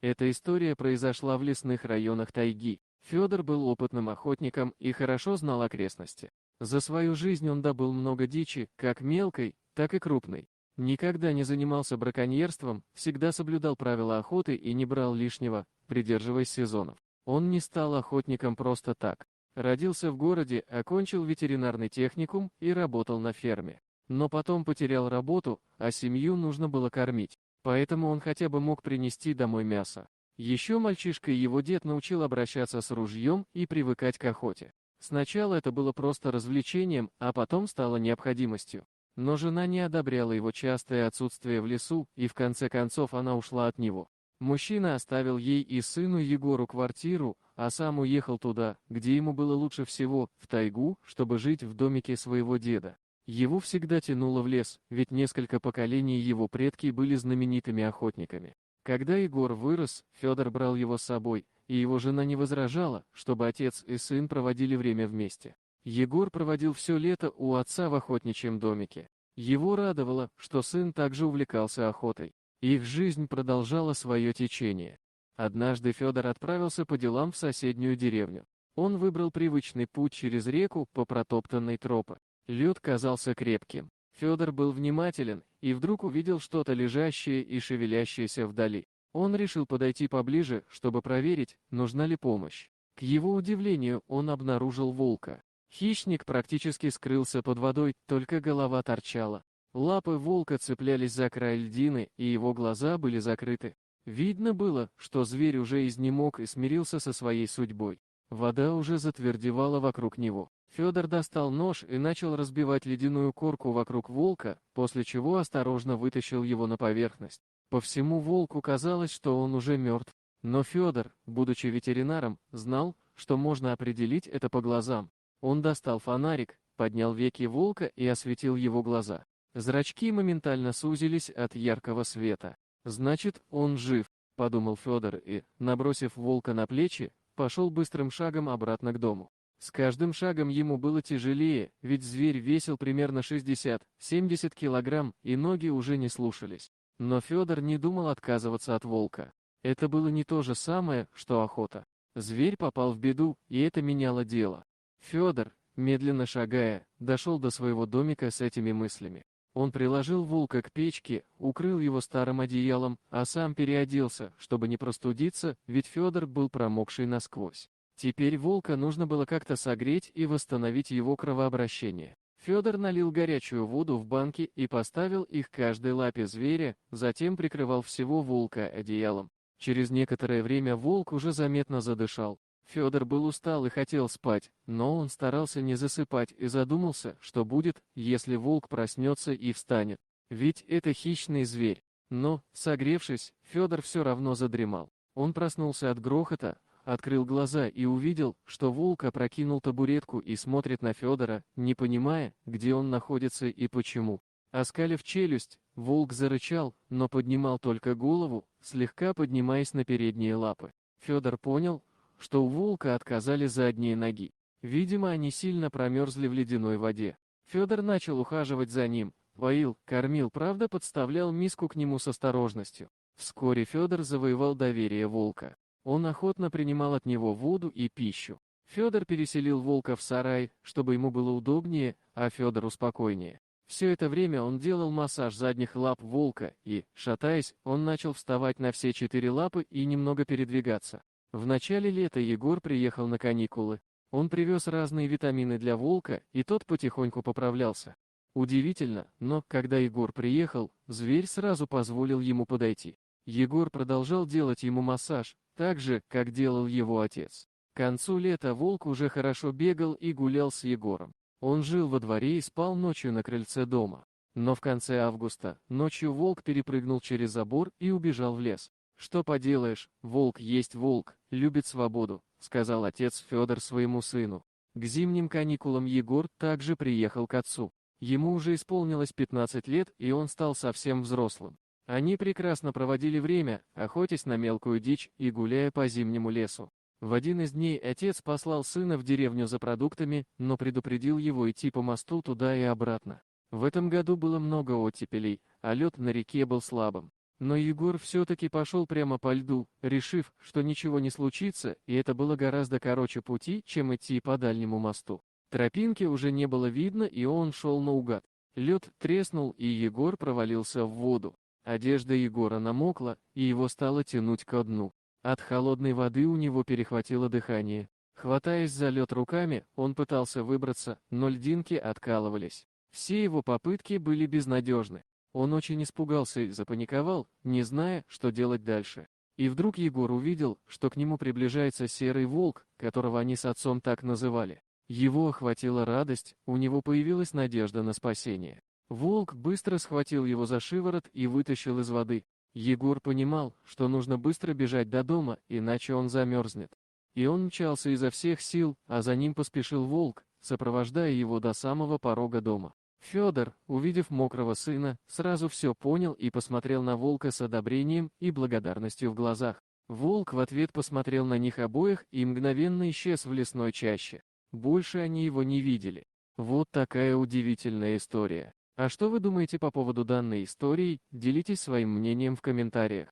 Эта история произошла в лесных районах тайги. Федор был опытным охотником и хорошо знал окрестности. За свою жизнь он добыл много дичи, как мелкой, так и крупной. Никогда не занимался браконьерством, всегда соблюдал правила охоты и не брал лишнего, придерживаясь сезонов. Он не стал охотником просто так. Родился в городе, окончил ветеринарный техникум и работал на ферме. Но потом потерял работу, а семью нужно было кормить. Поэтому он хотя бы мог принести домой мясо. Еще мальчишкой его дед научил обращаться с ружьем и привыкать к охоте. Сначала это было просто развлечением, а потом стало необходимостью. Но жена не одобряла его частое отсутствие в лесу, и в конце концов она ушла от него. Мужчина оставил ей и сыну Егору квартиру, а сам уехал туда, где ему было лучше всего, в тайгу, чтобы жить в домике своего деда. Его всегда тянуло в лес, ведь несколько поколений его предки были знаменитыми охотниками. Когда Егор вырос, Федор брал его с собой, и его жена не возражала, чтобы отец и сын проводили время вместе. Егор проводил все лето у отца в охотничьем домике. Его радовало, что сын также увлекался охотой. Их жизнь продолжала свое течение. Однажды Федор отправился по делам в соседнюю деревню. Он выбрал привычный путь через реку по протоптанной тропе. Лед казался крепким. Федор был внимателен и вдруг увидел что-то лежащее и шевелящееся вдали. Он решил подойти поближе, чтобы проверить, нужна ли помощь. К его удивлению, он обнаружил волка. Хищник практически скрылся под водой, только голова торчала. Лапы волка цеплялись за край льдины, и его глаза были закрыты. Видно было, что зверь уже изнемог и смирился со своей судьбой. Вода уже затвердевала вокруг него. Федор достал нож и начал разбивать ледяную корку вокруг волка, после чего осторожно вытащил его на поверхность. По всему волку казалось, что он уже мертв. Но Федор, будучи ветеринаром, знал, что можно определить это по глазам. Он достал фонарик, поднял веки волка и осветил его глаза. Зрачки моментально сузились от яркого света. «Значит, он жив», — подумал Федор и, набросив волка на плечи, пошел быстрым шагом обратно к дому. С каждым шагом ему было тяжелее, ведь зверь весил примерно 60-70 килограмм, и ноги уже не слушались. Но Федор не думал отказываться от волка. Это было не то же самое, что охота. Зверь попал в беду, и это меняло дело. Федор, медленно шагая, дошел до своего домика с этими мыслями. Он приложил волка к печке, укрыл его старым одеялом, а сам переоделся, чтобы не простудиться, ведь Федор был промокший насквозь. Теперь волка нужно было как-то согреть и восстановить его кровообращение. Федор налил горячую воду в банки и поставил их к каждой лапе зверя, затем прикрывал всего волка одеялом. Через некоторое время волк уже заметно задышал. Федор был устал и хотел спать, но он старался не засыпать и задумался, что будет, если волк проснется и встанет. Ведь это хищный зверь. Но, согревшись, Федор все равно задремал. Он проснулся от грохота, открыл глаза и увидел, что волк опрокинул табуретку и смотрит на Федора, не понимая, где он находится и почему. Оскалив челюсть, волк зарычал, но поднимал только голову, слегка поднимаясь на передние лапы. Федор понял, что у волка отказали задние ноги. Видимо, они сильно промерзли в ледяной воде. Федор начал ухаживать за ним, поил, кормил, правда подставлял миску к нему с осторожностью. Вскоре Федор завоевал доверие волка. Он охотно принимал от него воду и пищу. Федор переселил волка в сарай, чтобы ему было удобнее, а Федору спокойнее. Все это время он делал массаж задних лап волка и, шатаясь, он начал вставать на все 4 лапы и немного передвигаться. В начале лета Егор приехал на каникулы. Он привез разные витамины для волка, и тот потихоньку поправлялся. Удивительно, но, когда Егор приехал, зверь сразу позволил ему подойти. Егор продолжал делать ему массаж, так же, как делал его отец. К концу лета волк уже хорошо бегал и гулял с Егором. Он жил во дворе и спал ночью на крыльце дома. Но в конце августа, ночью волк перепрыгнул через забор и убежал в лес. «Что поделаешь, волк есть волк, любит свободу», — сказал отец Федор своему сыну. К зимним каникулам Егор также приехал к отцу. Ему уже исполнилось 15 лет, и он стал совсем взрослым. Они прекрасно проводили время, охотясь на мелкую дичь и гуляя по зимнему лесу. В один из дней отец послал сына в деревню за продуктами, но предупредил его идти по мосту туда и обратно. В этом году было много оттепелей, а лед на реке был слабым. Но Егор все-таки пошел прямо по льду, решив, что ничего не случится, и это было гораздо короче пути, чем идти по дальнему мосту. Тропинки уже не было видно, и он шел наугад. Лед треснул, и Егор провалился в воду. Одежда Егора намокла, и его стало тянуть ко дну. От холодной воды у него перехватило дыхание. Хватаясь за лед руками, он пытался выбраться, но льдинки откалывались. Все его попытки были безнадежны. Он очень испугался и запаниковал, не зная, что делать дальше. И вдруг Егор увидел, что к нему приближается серый волк, которого они с отцом так называли. Его охватила радость, у него появилась надежда на спасение. Волк быстро схватил его за шиворот и вытащил из воды. Егор понимал, что нужно быстро бежать до дома, иначе он замерзнет. И он мчался изо всех сил, а за ним поспешил волк, сопровождая его до самого порога дома. Федор, увидев мокрого сына, сразу все понял и посмотрел на волка с одобрением и благодарностью в глазах. Волк в ответ посмотрел на них обоих и мгновенно исчез в лесной чаще. Больше они его не видели. Вот такая удивительная история. А что вы думаете по поводу данной истории? Делитесь своим мнением в комментариях.